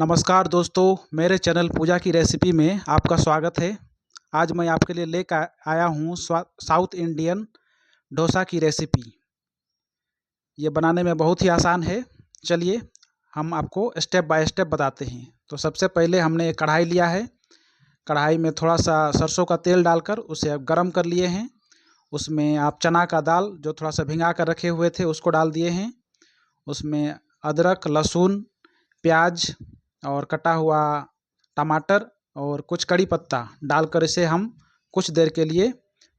नमस्कार दोस्तों, मेरे चैनल पूजा की रेसिपी में आपका स्वागत है। आज मैं आपके लिए लेकर आया हूँ साउथ इंडियन डोसा की रेसिपी। ये बनाने में बहुत ही आसान है। चलिए हम आपको स्टेप बाय स्टेप बताते हैं। तो सबसे पहले हमने एक कढ़ाई लिया है। कढ़ाई में थोड़ा सा सरसों का तेल डालकर उसे गर्म कर लिए हैं। उसमें आप चना का दाल जो थोड़ा सा भिंगा कर रखे हुए थे उसको डाल दिए हैं। उसमें अदरक, लहसुन, प्याज और कटा हुआ टमाटर और कुछ कड़ी पत्ता डालकर इसे हम कुछ देर के लिए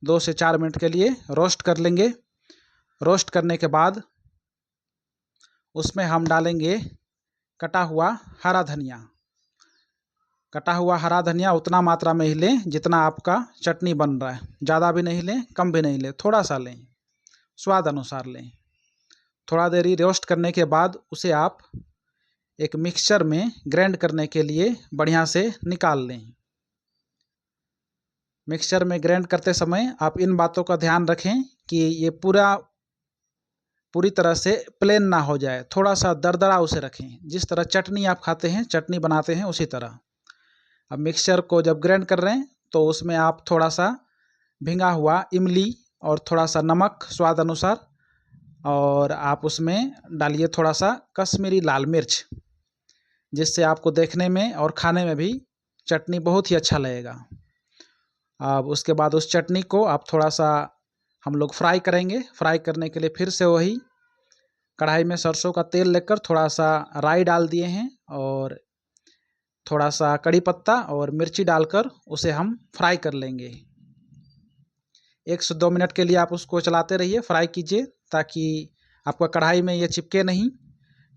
2 से 4 मिनट के लिए रोस्ट कर लेंगे। रोस्ट करने के बाद उसमें हम डालेंगे कटा हुआ हरा धनिया। कटा हुआ हरा धनिया उतना मात्रा में ही लें जितना आपका चटनी बन रहा है। ज़्यादा भी नहीं लें, कम भी नहीं लें, थोड़ा सा लें, स्वाद अनुसार लें। थोड़ा देरी रोस्ट करने के बाद उसे आप एक मिक्सचर में ग्राइंड करने के लिए बढ़िया से निकाल लें। मिक्सचर में ग्राइंड करते समय आप इन बातों का ध्यान रखें कि ये पूरी तरह से प्लेन ना हो जाए, थोड़ा सा दरदरा उसे रखें। जिस तरह चटनी आप खाते हैं, चटनी बनाते हैं, उसी तरह। अब मिक्सचर को जब ग्राइंड कर रहे हैं तो उसमें आप थोड़ा सा भिंगा हुआ इमली और थोड़ा सा नमक स्वाद अनुसार, और आप उसमें डालिए थोड़ा सा कश्मीरी लाल मिर्च, जिससे आपको देखने में और खाने में भी चटनी बहुत ही अच्छा लगेगा। अब उसके बाद उस चटनी को आप थोड़ा सा हम लोग फ्राई करेंगे। फ्राई करने के लिए फिर से वही कढ़ाई में सरसों का तेल लेकर थोड़ा सा राई डाल दिए हैं और थोड़ा सा कड़ी पत्ता और मिर्ची डालकर उसे हम फ्राई कर लेंगे। 1 से 2 मिनट के लिए आप उसको चलाते रहिए, फ्राई कीजिए, ताकि आपका कढ़ाई में ये चिपके नहीं।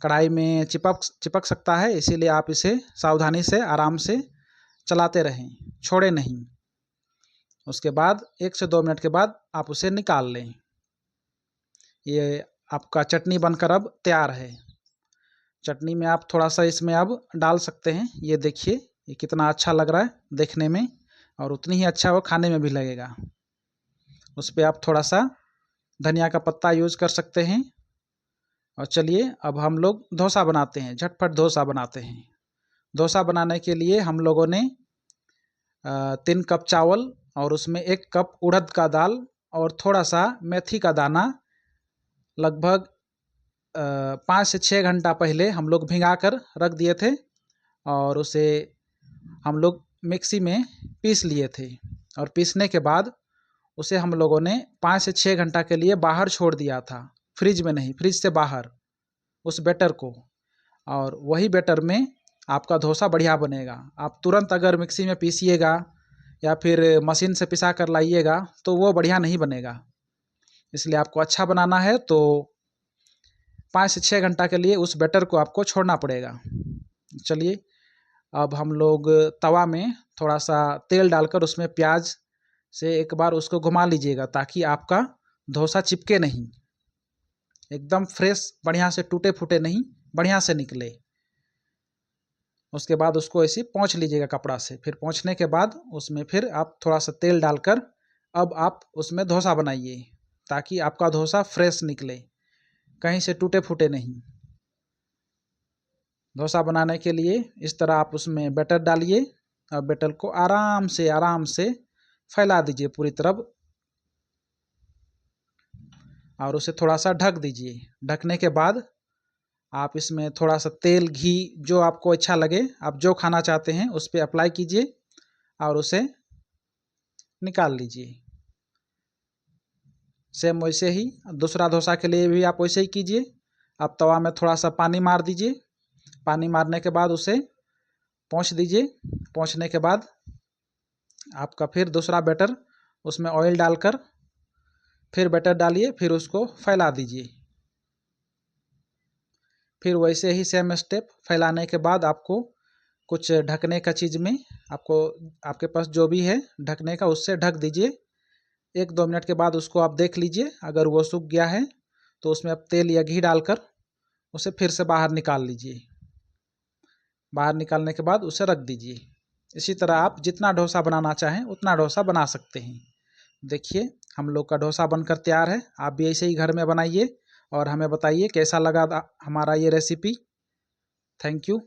कढ़ाई में चिपक सकता है, इसीलिए आप इसे सावधानी से आराम से चलाते रहें, छोड़े नहीं। उसके बाद 1 से 2 मिनट के बाद आप उसे निकाल लें। ये आपका चटनी बनकर अब तैयार है। चटनी में आप थोड़ा सा इसमें अब डाल सकते हैं। ये देखिए ये कितना अच्छा लग रहा है देखने में, और उतनी ही अच्छा वो खाने में भी लगेगा। उस पर आप थोड़ा सा धनिया का पत्ता यूज़ कर सकते हैं। और चलिए अब हम लोग डोसा बनाते हैं, झटपट डोसा बनाते हैं। डोसा बनाने के लिए हम लोगों ने 3 कप चावल और उसमें 1 कप उड़द का दाल और थोड़ा सा मेथी का दाना लगभग 5 से 6 घंटा पहले हम लोग भिंगा कर रख दिए थे, और उसे हम लोग मिक्सी में पीस लिए थे। और पीसने के बाद उसे हम लोगों ने 5 से 6 घंटा के लिए बाहर छोड़ दिया था, फ्रिज में नहीं, फ्रिज से बाहर, उस बैटर को। और वही बैटर में आपका डोसा बढ़िया बनेगा। आप तुरंत अगर मिक्सी में पीसिएगा या फिर मशीन से पिसा कर लाइएगा तो वो बढ़िया नहीं बनेगा। इसलिए आपको अच्छा बनाना है तो 5 से 6 घंटा के लिए उस बैटर को आपको छोड़ना पड़ेगा। चलिए अब हम लोग तवा में थोड़ा सा तेल डालकर उसमें प्याज से एक बार उसको घुमा लीजिएगा, ताकि आपका डोसा चिपके नहीं, एकदम फ्रेश बढ़िया से टूटे फूटे नहीं, बढ़िया से निकले। उसके बाद उसको ऐसे पोंछ लीजिएगा कपड़ा से। फिर पोंछने के बाद उसमें फिर आप थोड़ा सा तेल डालकर अब आप उसमें डोसा बनाइए, ताकि आपका डोसा फ्रेश निकले, कहीं से टूटे फूटे नहीं। डोसा बनाने के लिए इस तरह आप उसमें बैटर डालिए और बैटर को आराम से फैला दीजिए पूरी तरफ, और उसे थोड़ा सा ढक दीजिए। ढकने के बाद आप इसमें थोड़ा सा तेल, घी, जो आपको अच्छा लगे, आप जो खाना चाहते हैं उस पर अप्लाई कीजिए और उसे निकाल लीजिए। सेम वैसे ही दूसरा डोसा के लिए भी आप वैसे ही कीजिए। आप तवा में थोड़ा सा पानी मार दीजिए। पानी मारने के बाद उसे पोंछ दीजिए। पोंछने के बाद आपका फिर दूसरा बैटर, उसमें ऑयल डालकर फिर बैटर डालिए, फिर उसको फैला दीजिए। फिर वैसे ही सेम स्टेप, फैलाने के बाद आपको कुछ ढकने का चीज़ में आपको, आपके पास जो भी है ढकने का, उससे ढक दीजिए। 1-2 मिनट के बाद उसको आप देख लीजिए, अगर वो सूख गया है तो उसमें आप तेल या घी डालकर उसे फिर से बाहर निकाल लीजिए। बाहर निकालने के बाद उसे रख दीजिए। इसी तरह आप जितना डोसा बनाना चाहें उतना डोसा बना सकते हैं। देखिए हम लोग का डोसा बनकर तैयार है। आप भी ऐसे ही घर में बनाइए और हमें बताइए कैसा लगा हमारा ये रेसिपी। Thank you.